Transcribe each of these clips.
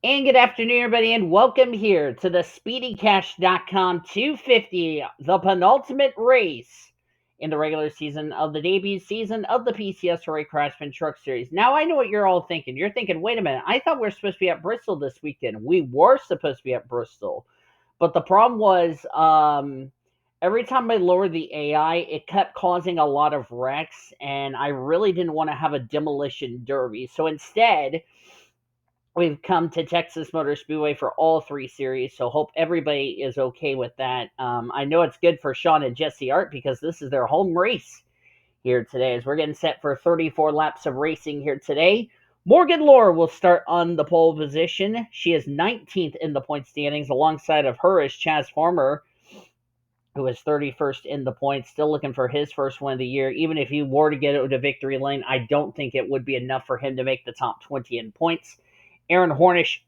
And good afternoon, everybody, and welcome here to the SpeedyCash.com 250, the penultimate race in the regular season of the debut season of the PCSRA Craftsman Truck Series. Now, I know what you're all thinking. You're thinking, wait a minute, I thought we were supposed to be at Bristol this weekend. We were supposed to be at Bristol. But the problem was, every time I lowered the AI, it kept causing a lot of wrecks, and I really didn't want to have a demolition derby. So instead, we've come to Texas Motor Speedway for all three series, so hope everybody is okay with that. I know it's good for Sean and J Ard because this is their home race here today as we're getting set for 34 laps of racing here today. Morgan Lohr will start on the pole position. She is 19th in the point standings. Alongside of her is Chaz Farmer, who is 31st in the points, still looking for his first win of the year. Even if he were to get it to victory lane, I don't think it would be enough for him to make the top 20 in points. Aaron Hornish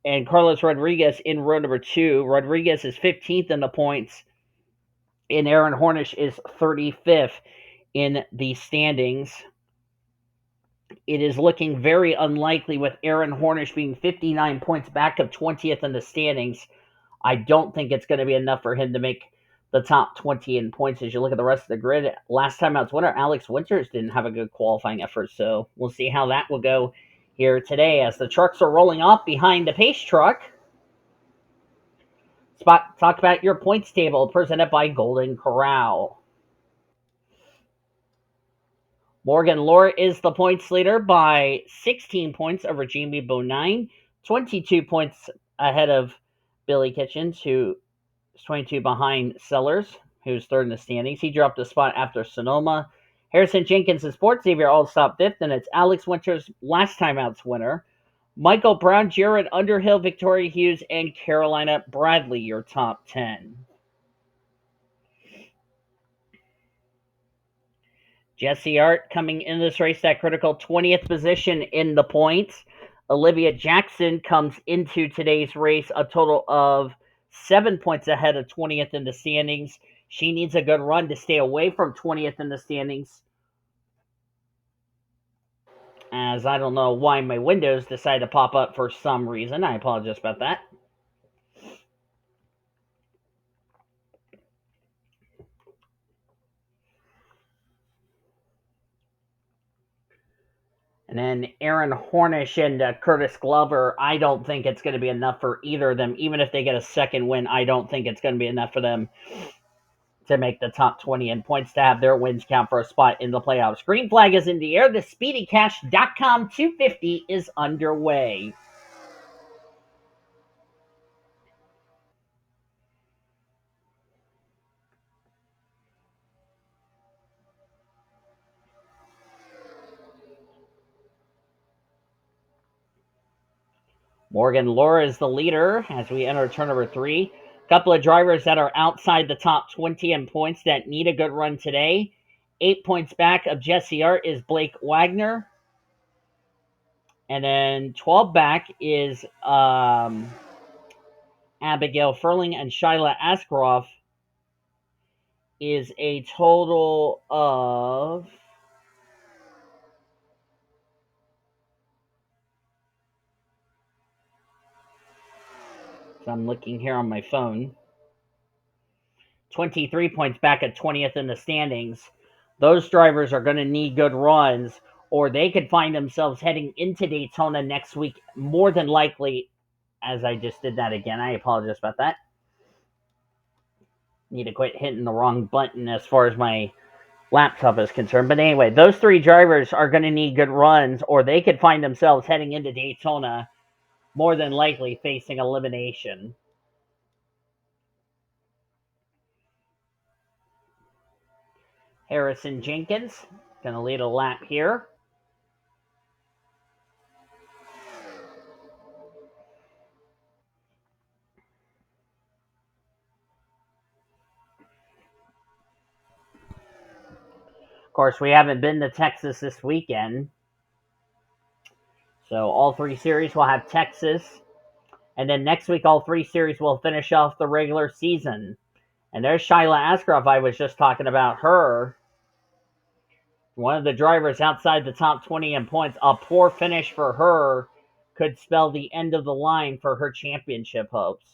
and Carlos Rodriguez in row number 2. Rodriguez is 15th in the points, and Aaron Hornish is 35th in the standings. It is looking very unlikely with Aaron Hornish being 59 points back of 20th in the standings. I don't think it's going to be enough for him to make the top 20 in points as you look at the rest of the grid. Last time out's winner, Alex Winters, didn't have a good qualifying effort, so we'll see how that will go here today as the trucks are rolling off behind the pace truck. Talk about your points table presented by Golden Corral. Morgan Lohr is the points leader by 16 points over J Bodine, 22 points ahead of Billy Kitchens, who is 22 behind Sellers, who's third in the standings. He dropped a spot after Sonoma. Harrison Jenkins is fourth, Xavier Allsopp fifth, and it's Alex Winters, last time out's winner. Michael Brown, J Underhill, Victoria Hughes, and Carolina Bradley, your top 10. J Ard coming in this race, that critical 20th position in the points. Olivia Jackson comes into today's race a total of 7 points ahead of 20th in the standings. She needs a good run to stay away from 20th in the standings. As I don't know why my windows decided to pop up for some reason. I apologize about that. And then Aaron Hornish and Curtis Glover, I don't think it's going to be enough for either of them. Even if they get a second win, I don't think it's going to be enough for them to make the top 20 in points to have their wins count for a spot in the playoffs. Green flag is in the air. The SpeedyCash.com 250 is underway. Morgan Lohr is the leader as we enter turn number 3. A couple of drivers that are outside the top 20 in points that need a good run today. 8 points back of J Ard is Blake Wagner. And then 12 back is Abigail Furling, and Shyla Askroff is a total of, so I'm looking here on my phone, 23 points back at 20th in the standings. Those drivers are going to need good runs, or they could find themselves heading into Daytona next week, more than likely, as I just did that again. I apologize about that. Need to quit hitting the wrong button as far as my laptop is concerned. But anyway, those three drivers are going to need good runs, or they could find themselves heading into Daytona, more than likely facing elimination. Harrison Jenkins going to lead a lap here. Of course, we haven't been to Texas this weekend. So all three series will have Texas. And then next week, all three series will finish off the regular season. And there's Shyla Askroff. I was just talking about her. One of the drivers outside the top 20 in points. A poor finish for her could spell the end of the line for her championship hopes.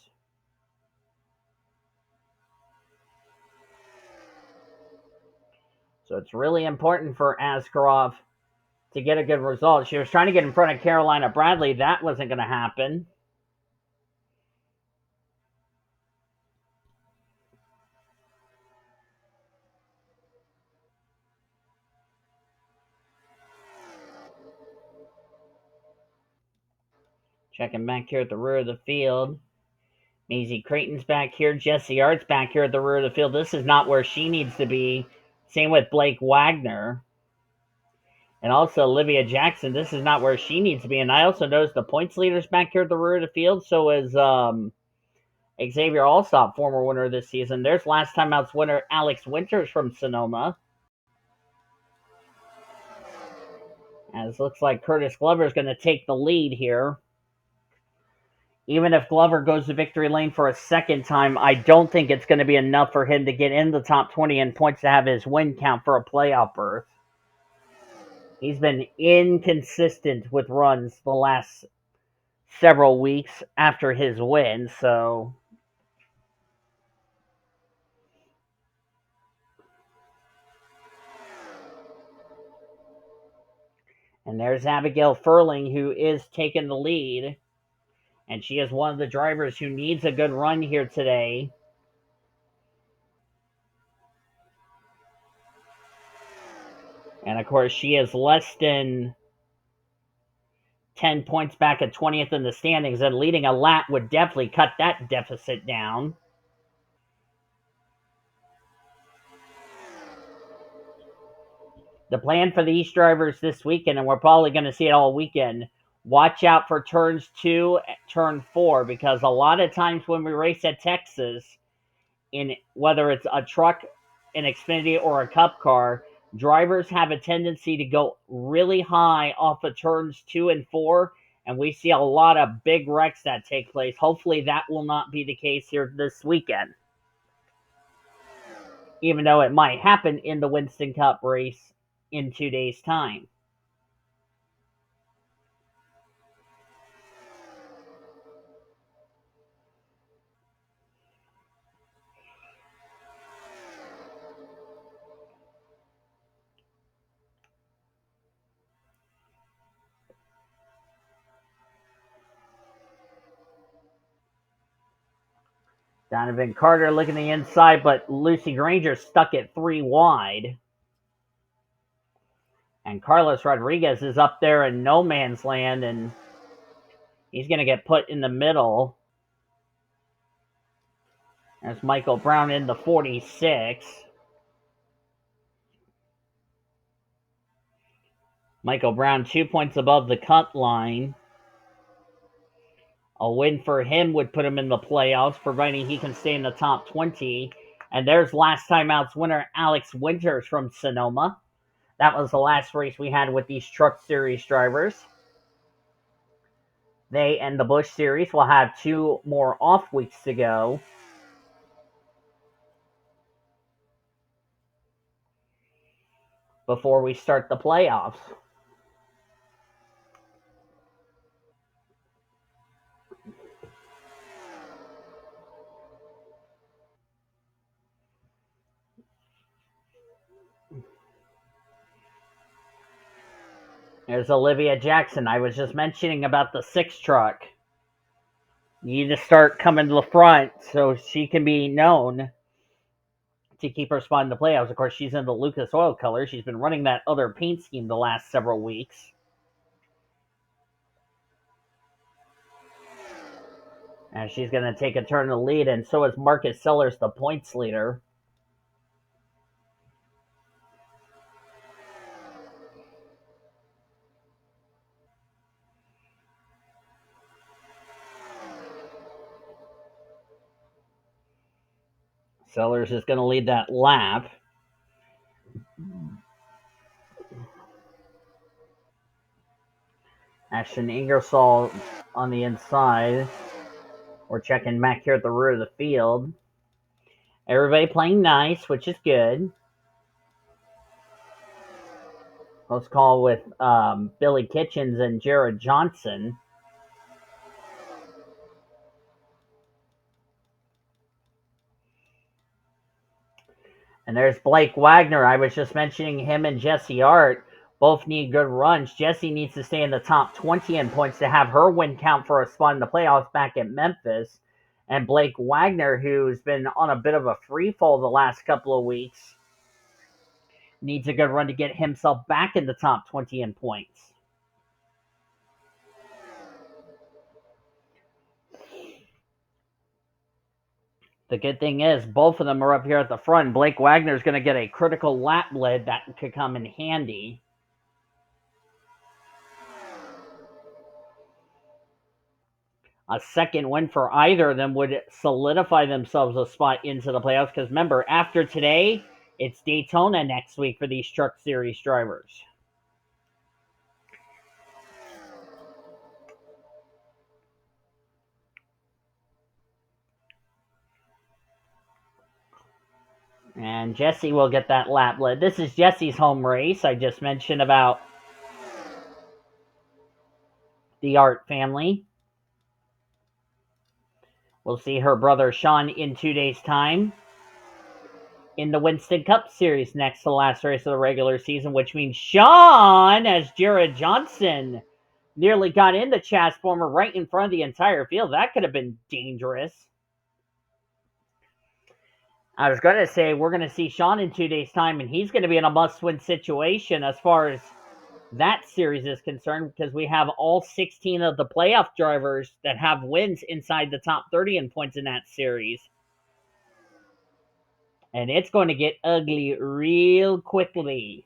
So it's really important for Askarov to get a good result. She was trying to get in front of Carolina Bradley. That wasn't going to happen. Checking back here at the rear of the field. Maisie Creighton's back here. J Ard's back here at the rear of the field. This is not where she needs to be. Same with Blake Wagner. And also Olivia Jackson. This is not where she needs to be. And I also noticed the points leaders back here at the rear of the field. So is Xavier Allsopp, former winner this season. There's last time out's winner Alex Winters from Sonoma. As looks like Curtis Glover is going to take the lead here. Even if Glover goes to victory lane for a second time, I don't think it's going to be enough for him to get in the top 20 in points to have his win count for a playoff berth. He's been inconsistent with runs the last several weeks after his win, so... And there's Abigail Furling, who is taking the lead. And she is one of the drivers who needs a good run here today. And of course, she is less than 10 points back at 20th in the standings, and leading a lap would definitely cut that deficit down. The plan for these drivers this weekend, and we're probably going to see it all weekend, watch out for turns 2, turn 4, because a lot of times when we race at Texas, in whether it's a truck, an Xfinity, or a Cup car, drivers have a tendency to go really high off of turns 2 and 4, and we see a lot of big wrecks that take place. Hopefully that will not be the case here this weekend, even though it might happen in the Winston Cup race in 2 days' time. Donovan Carter looking the inside, but Lucy Granger stuck it 3 wide. And Carlos Rodriguez is up there in no man's land, and he's going to get put in the middle. There's Michael Brown in the 46. Michael Brown 2 points above the cut line. A win for him would put him in the playoffs, providing he can stay in the top 20. And there's last time out's winner, Alex Winters from Sonoma. That was the last race we had with these Truck Series drivers. They and the Busch Series will have 2 more off weeks to go. Before we start the playoffs. There's Olivia Jackson. I was just mentioning about the 6 truck. You need to start coming to the front so she can be known to keep her spot in the playoffs. Of course, she's in the Lucas Oil color. She's been running that other paint scheme the last several weeks. And she's going to take a turn to lead, and so is Marcus Sellers, the points leader. Sellers is going to lead that lap. Ashton Ingersoll on the inside. We're checking back here at the rear of the field. Everybody playing nice, which is good. Close call with Billy Kitchens and Jared Johnson. And there's Blake Wagner. I was just mentioning him and J Ard. Both need good runs. Jessie needs to stay in the top 20 in points to have her win count for a spot in the playoffs back at Memphis. And Blake Wagner, who's been on a bit of a free fall the last couple of weeks, needs a good run to get himself back in the top 20 in points. The good thing is, both of them are up here at the front. Blake Wagner is going to get a critical lap lead that could come in handy. A second win for either of them would solidify themselves a spot into the playoffs. Because remember, after today, it's Daytona next week for these Truck Series drivers. And Jesse will get that lap lead. This is Jesse's home race. I just mentioned about the Art family. We'll see her brother Sean in 2 days' time in the Winston Cup Series next to the last race of the regular season, which means Sean, as Jared Johnson nearly got in the Transformer right in front of the entire field. That could have been dangerous. I was going to say we're going to see Sean in 2 days' time, and he's going to be in a must-win situation as far as that series is concerned, because we have all 16 of the playoff drivers that have wins inside the top 30 in points in that series. And it's going to get ugly real quickly.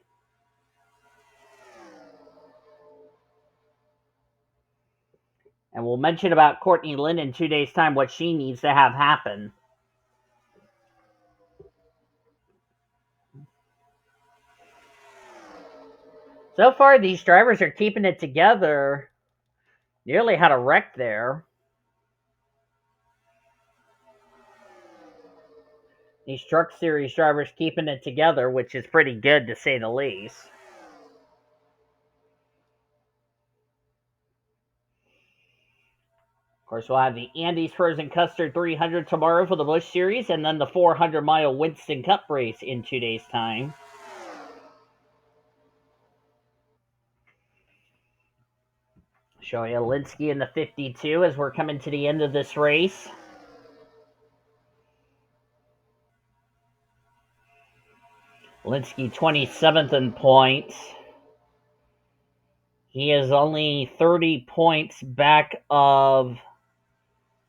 And we'll mention about Courtney Lynn in 2 days' time, what she needs to have happen. So far, these drivers are keeping it together. Nearly had a wreck there. These Truck Series drivers keeping it together, which is pretty good to say the least. Of course, we'll have the Andes Frozen Custard 300 tomorrow for the Busch Series, and then the 400-mile Winston Cup race in 2 days' time. Show you Linsky in the 52 as we're coming to the end of this race. Linsky 27th in points. He is only 30 points back of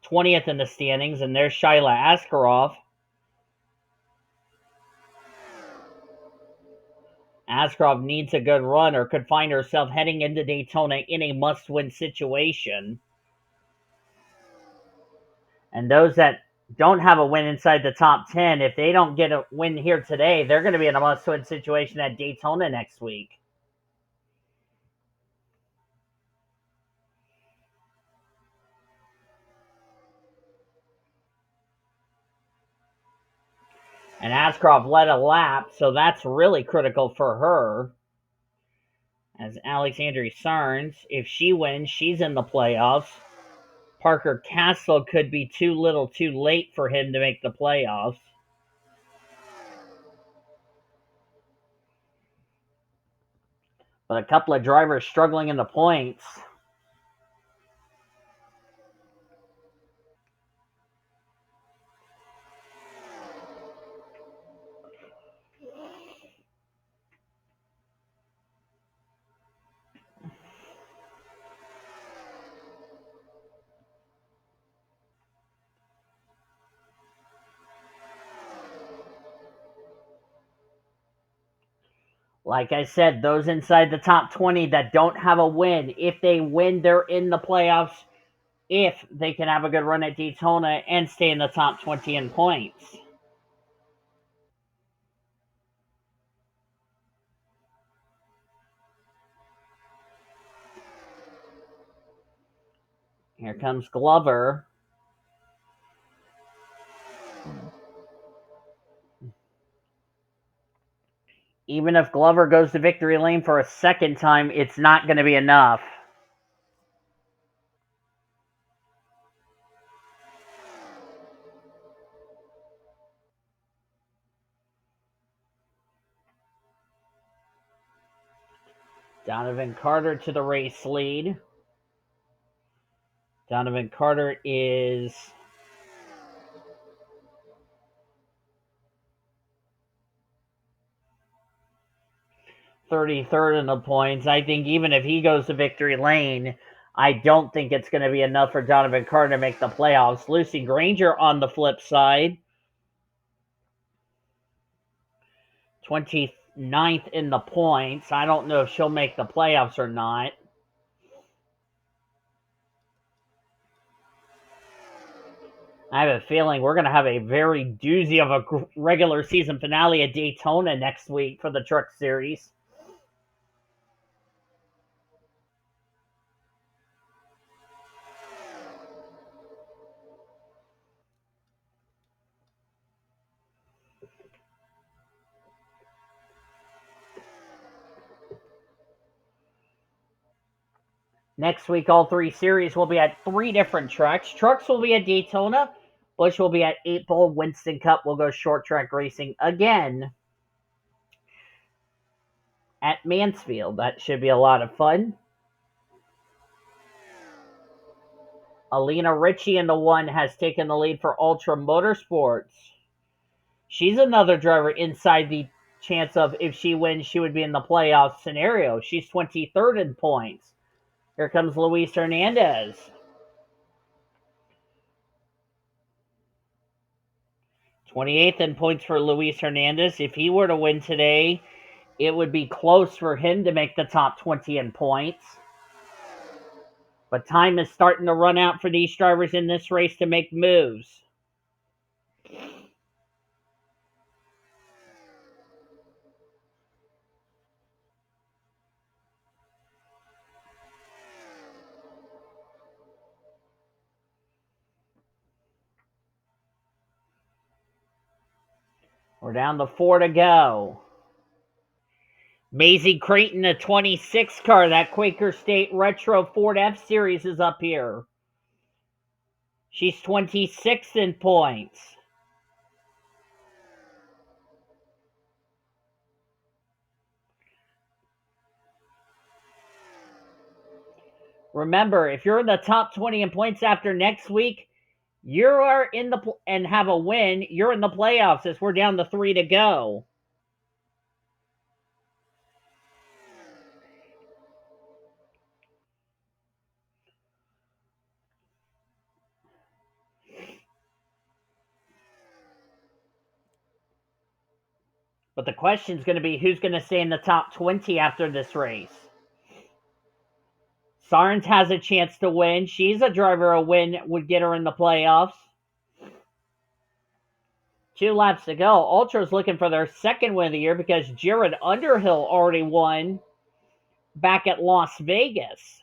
20th in the standings, and there's Shyla Askarov. Askarov needs a good run or could find herself heading into Daytona in a must-win situation. And those that don't have a win inside the top 10, if they don't get a win here today, they're going to be in a must-win situation at Daytona next week. And Askarov led a lap, so that's really critical for her. As Alexandria Sarnes, if she wins, she's in the playoffs. Parker Castle could be too little too late for him to make the playoffs. But a couple of drivers struggling in the points. Like I said, those inside the top 20 that don't have a win, if they win, they're in the playoffs. If they can have a good run at Daytona and stay in the top 20 in points. Here comes Glover. Even if Glover goes to victory lane for a second time, it's not going to be enough. Donovan Carter to the race lead. Donovan Carter is 33rd in the points. I think even if he goes to victory lane, I don't think it's going to be enough for Donovan Carter to make the playoffs. Lucy Granger on the flip side, 29th in the points. I don't know if she'll make the playoffs or not. I have a feeling we're going to have a very doozy of a regular season finale at Daytona next week for the Truck Series. Next week, all three series will be at three different tracks. Trucks will be at Daytona. Busch will be at 8 Bowl. Winston Cup will go short track racing again at Mansfield. That should be a lot of fun. Alina Ricci in the one has taken the lead for Ultra Motorsports. She's another driver inside the chance of if she wins, she would be in the playoff scenario. She's 23rd in points. Here comes Luis Hernandez. 28th in points for Luis Hernandez. If he were to win today, it would be close for him to make the top 20 in points. But time is starting to run out for these drivers in this race to make moves. We're down to 4 to go. Maisie Creighton, a 26 car. That Quaker State Retro Ford F-Series is up here. She's 26th in points. Remember, if you're in the top 20 in points after next week, you are in the and have a win, you're in the playoffs as we're down to 3 to go. But the question is going to be who's going to stay in the top 20 after this race. Sarnes has a chance to win. She's a driver a win would get her in the playoffs. 2 laps to go. Ultra's looking for their second win of the year because J Underhill already won back at Las Vegas.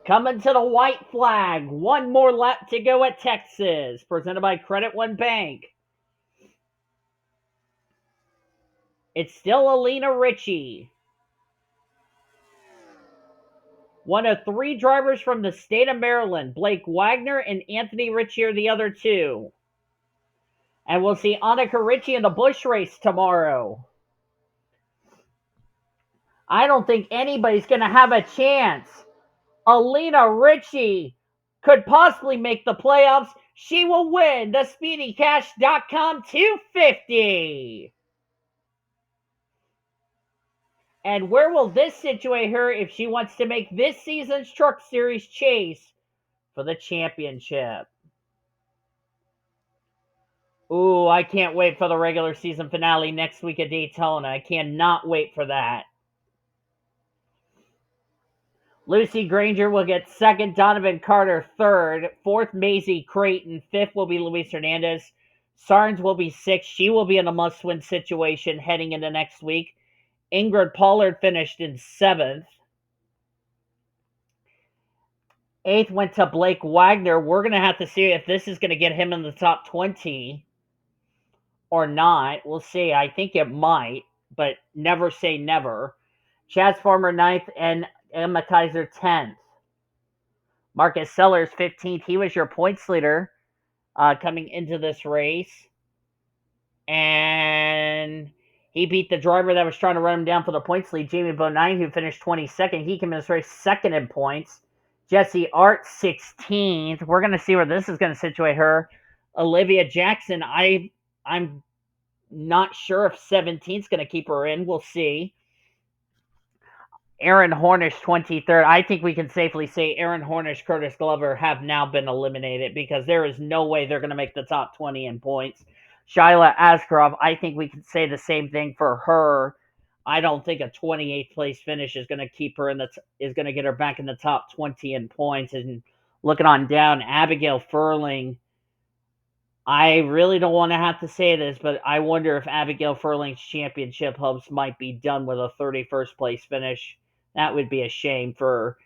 Coming to the white flag. One more lap to go at Texas. Presented by Credit One Bank. It's still Alina Ricci. One of 3 drivers from the state of Maryland. Blake Wagner and Anthony Ricci are the other 2. And we'll see Annika Ricci in the Busch race tomorrow. I don't think anybody's going to have a chance. Alina Ricci could possibly make the playoffs. She will win the SpeedyCash.com 250. And where will this situate her if she wants to make this season's Truck Series chase for the championship? Ooh, I can't wait for the regular season finale next week at Daytona. I cannot wait for that. Lucy Granger will get second, Donovan Carter third, fourth Maisie Creighton, fifth will be Luis Hernandez. Sarnes will be sixth. She will be in a must-win situation heading into next week. Ingrid Pollard finished in seventh. Eighth went to Blake Wagner. We're going to have to see if this is going to get him in the top 20 or not. We'll see. I think it might, but never say never. Chaz Farmer ninth and Emma Keizer 10th. Marcus Sellers, 15th. He was your points leader coming into this race. And he beat the driver that was trying to run him down for the points lead, J Bodine, who finished 22nd. He came in this race second in points. J Ard, 16th. We're going to see where this is going to situate her. Olivia Jackson, I'm not sure if 17th is going to keep her in. We'll see. Aaron Hornish, 23rd. I think we can safely say Aaron Hornish, Curtis Glover have now been eliminated because there is no way they're going to make the top 20 in points. Shyla Askarov, I think we can say the same thing for her. I don't think a 28th place finish is going to keep her is going to get her back in the top 20 in points. And looking on down, Abigail Furling, I really don't want to have to say this, but I wonder if Abigail Furling's championship hopes might be done with a 31st place finish. That would be a shame for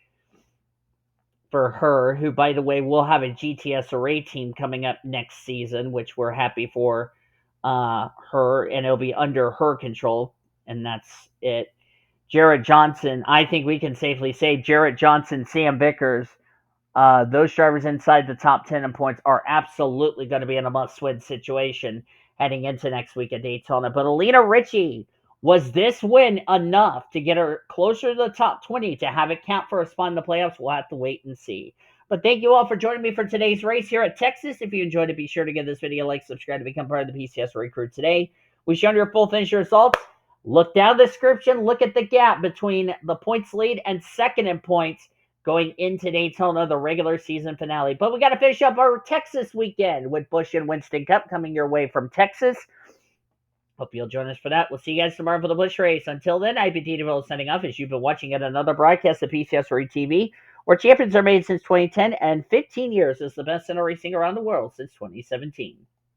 her, who, by the way, will have a GTSRA team coming up next season, which we're happy for her, and it'll be under her control, and that's it. Jarrett Johnson, I think we can safely say Jarrett Johnson, Sam Vickers, those drivers inside the top 10 in points are absolutely going to be in a must-win situation heading into next week at Daytona. But Alina Ricci, was this win enough to get her closer to the top 20 to have it count for a spot in the playoffs? We'll have to wait and see. But thank you all for joining me for today's race here at Texas. If you enjoyed it, be sure to give this video a like, subscribe to become part of the PCSRA crew today. We've shown your full finish results. Look down the description. Look at the gap between the points lead and second in points going into Daytona, the regular season finale. But we got to finish up our Texas weekend with Busch and Winston Cup coming your way from Texas. Hope you'll join us for that. We'll see you guys tomorrow for the Busch race. Until then, I've been Dino signing off as you've been watching yet another broadcast of PCSRA TV, where champions are made since 2010 and 15 years as the best center racing around the world since 2017.